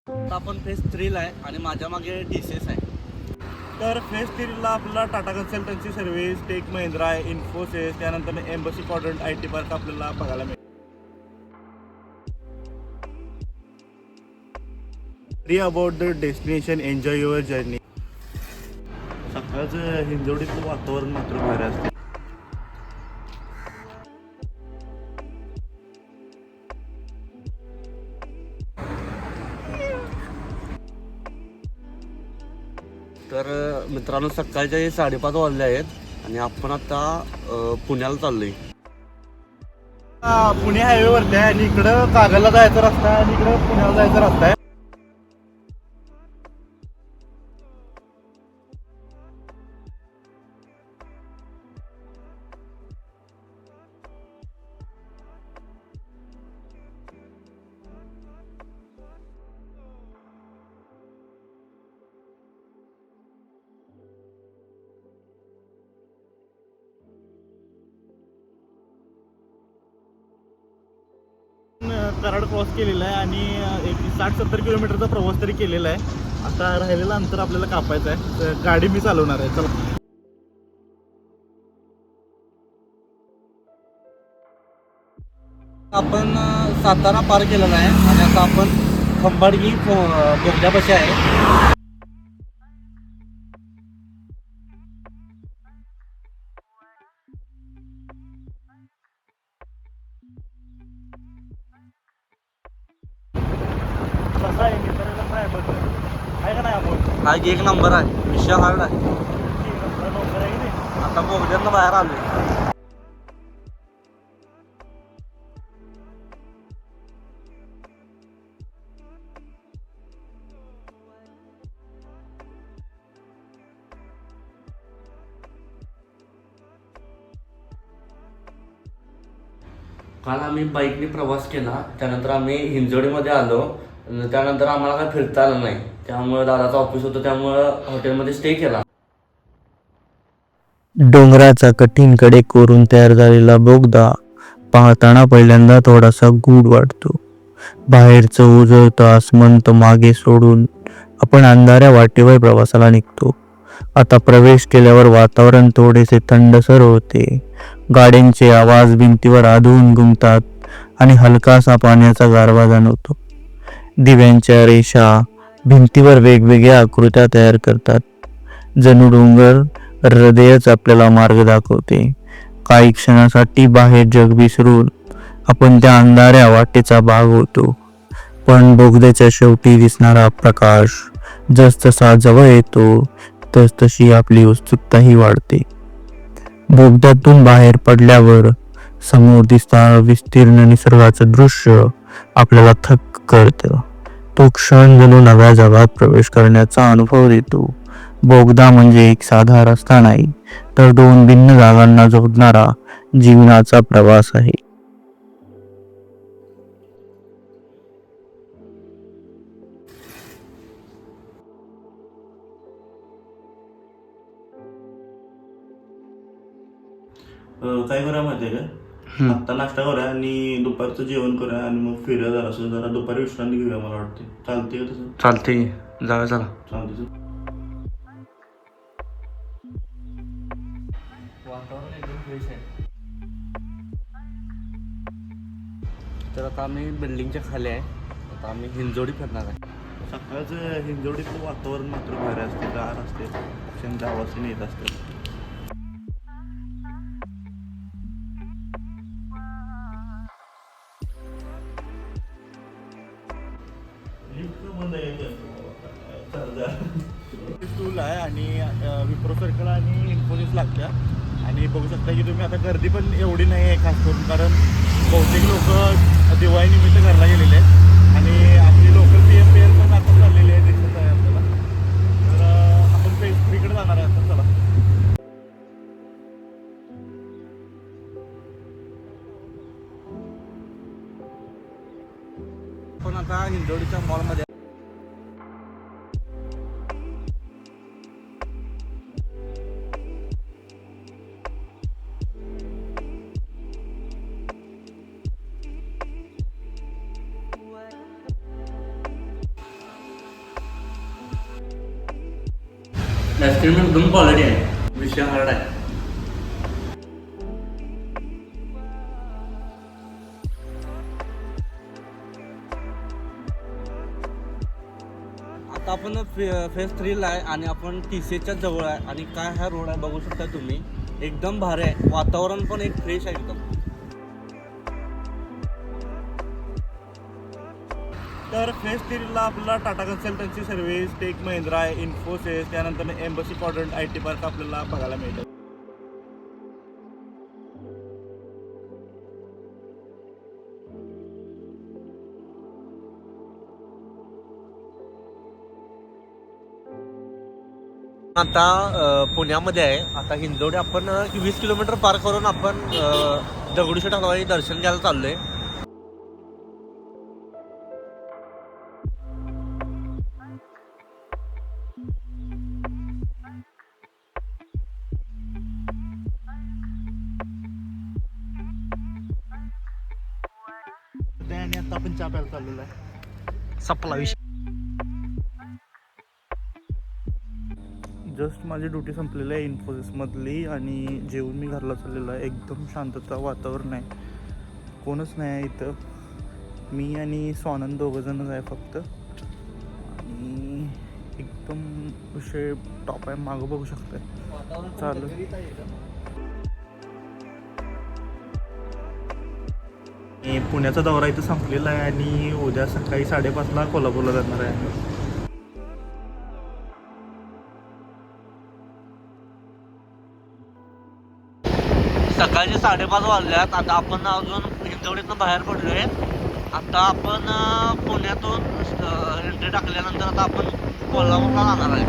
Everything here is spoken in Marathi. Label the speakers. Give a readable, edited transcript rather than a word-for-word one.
Speaker 1: आता आपण फेज 3 ला आहे आणि माझ्या मागे TCS आहे.
Speaker 2: तर फेज 3ला आपल्याला Tata consultancy service, tech Mahindra, Infosys, त्यानंतर एम्बसी क्वाड्रंट IT पार्क आपल्याला बघायला मिळेल. री about the destination, enjoy your journey. सकाळचं हिंजवडीतलं वातावरण मात्र भारी असते.
Speaker 1: तर मित्रांनो, सकाळचे 5:30 वाजले आहेत आणि आपण आता पुण्याला चाललोय.
Speaker 2: पुणे हायवेवरती आहे आणि इकडं कागलला जायचा रस्ता आहे आणि इकडं पुण्याला जायचा रस्ता आहे. कराड क्रॉस केलेला आहे आणि एक 60-70 किलोमीटरचा प्रवास तरी केलेला आहे. आता राहिलेलं अंतर आपल्याला कापायचं आहे. तर गाडी मी चालवणार आहे. चला.
Speaker 1: आपण सातारा पार केलेला आहे आणि आता आपण खंबाडगी बोगद्यापाशी आहे.
Speaker 2: कसा आहे मित्राला काय बघ आहे का नाही आपण
Speaker 1: हा एक नंबर आहे, विषय हार्ड आहे.
Speaker 2: लवकर आहे की नाही.
Speaker 1: आता बोगद्यानं बाहेर आलोय. काल आम्ही बाईकने प्रवास केला, त्यानंतर आम्ही हिंजवडीमध्ये आलो. त्यानंतर आम्हाला काय फिरता आलं नाही, त्यामुळे दादाचं ऑफिस होतं, त्यामुळं हॉटेलमध्ये स्टे केला.
Speaker 3: डोंगराचा कठीण कडे कोरून तयार झालेला बोगदा पाहताना पहिल्यांदा थोडासा गूढ वाटतो. बाहेरचं उजळतं आसमंत मागे सोडून आपण अंधाऱ्या वाटेवर प्रवासाला निघतो. आता प्रवेश केल्यावर वातावरण थोडेसे थंडसर होते. गाड्यांचे आवाज भिंतीवर आदळून घुमतात आणि हलकासा पाण्याचा गारवा जाणवतो. दिव्यांच्या रेषा भिंतीवर वेगवेगळ्या आकृत्या तयार करतात. जणू डोंगर हृदयच आपल्याला मार्ग दाखवते. काही क्षणासाठी बाहेर जग विसरून आपण त्या अंधाऱ्या वाटेचा भाग होतो. पण बोगद्याच्या शेवटी दिसणारा प्रकाश जसजसा जवळ येतो तसतशी आपली उत्सुकताही वाढते. बोगद्यातून बाहेर पडल्यावर समोर दिसणारं विस्तीर्ण निसर्गाचं दृश्य आपल्याला थक्क करतं. तो क्षण जणू नव्या जगात प्रवेश करण्याचा अनुभव देतो. बोगदा म्हणजे एक साधा रस्ता नाही, तर दोन भिन्न जागांना जोडणारा जीवनाचा प्रवास आहे.
Speaker 2: काय करूया माहिती आहे का, आत्ता नाश्ता करूया आणि दुपारचं जेवण करूया आणि मग फिरूया जरा दुपारी विश्रांती घेऊया. मला वाटते चालते का तसं?
Speaker 1: चालते, जाऊया चला.
Speaker 2: चालते.
Speaker 1: वातावरण एकदम फ्रेश आहे. तर आता आम्ही बिल्डिंगच्या खाली आहे. आता आम्ही हिंजवडी फिरणार आहे.
Speaker 2: सकाळचं हिंजवडीतलं वातावरण मात्र भारी असते, गार असते, पक्ष्यांच्या आवाजाने येत असते. स्टूल आहे आणि विप्रो सर्कल आणि इन्फोसिस लागत्या आणि बघू शकता की तुम्ही आता गर्दी पण एवढी नाही आहे खास करून, कारण बहुतेक लोक दिवाळीनिमित्त घरला गेलेले आहेत आणि आपली लोकल PMPL पण आता चाललेली आहे, दिसत आहे आपल्याला. तर आपण फेज 3कडे जाणार आहे आता. चला.
Speaker 1: पण आता हिंजवडीच्या मॉलमध्ये आईस्क्रीम एकदम क्वालिटी आहे, विषय हार्ड आहे. आता आपण फेज 3 आहे आणि आपण TCHच्या जवळ आहे आणि काय हा रोड आहे बघू शकता तुम्ही, एकदम भारी आहे. वातावरण पण एक फ्रेश आहे एकदम.
Speaker 2: तर फेज 3ला आपल्याला Tata consultancy service, tech Mahindra, Infosys, त्यानंतर एम्बसी क्वाड्रंट IT पार्क आपल्याला बघायला मिळतं.
Speaker 1: आता पुण्यामध्ये आहे. आता हिंजवडी आपण 20 किलोमीटर पार करून आपण दगडूशेठ हलवाई दर्शन घ्यायला चाललोय.
Speaker 2: आणि आता आपण चहा प्यायला चाललेलो आहे.
Speaker 3: सपला विषय.
Speaker 2: जस्ट माझी ड्युटी संपलेली आहे इन्फोसिसमधली आणि जेवून मी घरला चाललेलो आहे. एकदम शांतता वातावरण आहे, कोणच नाही आहे इथं. मी आणि स्वानंद दोघंजणच आहे फक्त. आणि एकदम विषय टॉप आहे, मागं बघू शकताय चालू. पुण्याचा दौरा इथं संपलेला आहे आणि उद्या सकाळी 5:30ला कोल्हापूरला जाणार आहे.
Speaker 1: सकाळचे 5:30 वाजल्यात. आता आपण अजून हिंजवडीतनं बाहेर पडलोय. आता आपण पुण्यातून एंट्री टाकल्यानंतर आता आपण कोल्हापूरला जाणार आहे.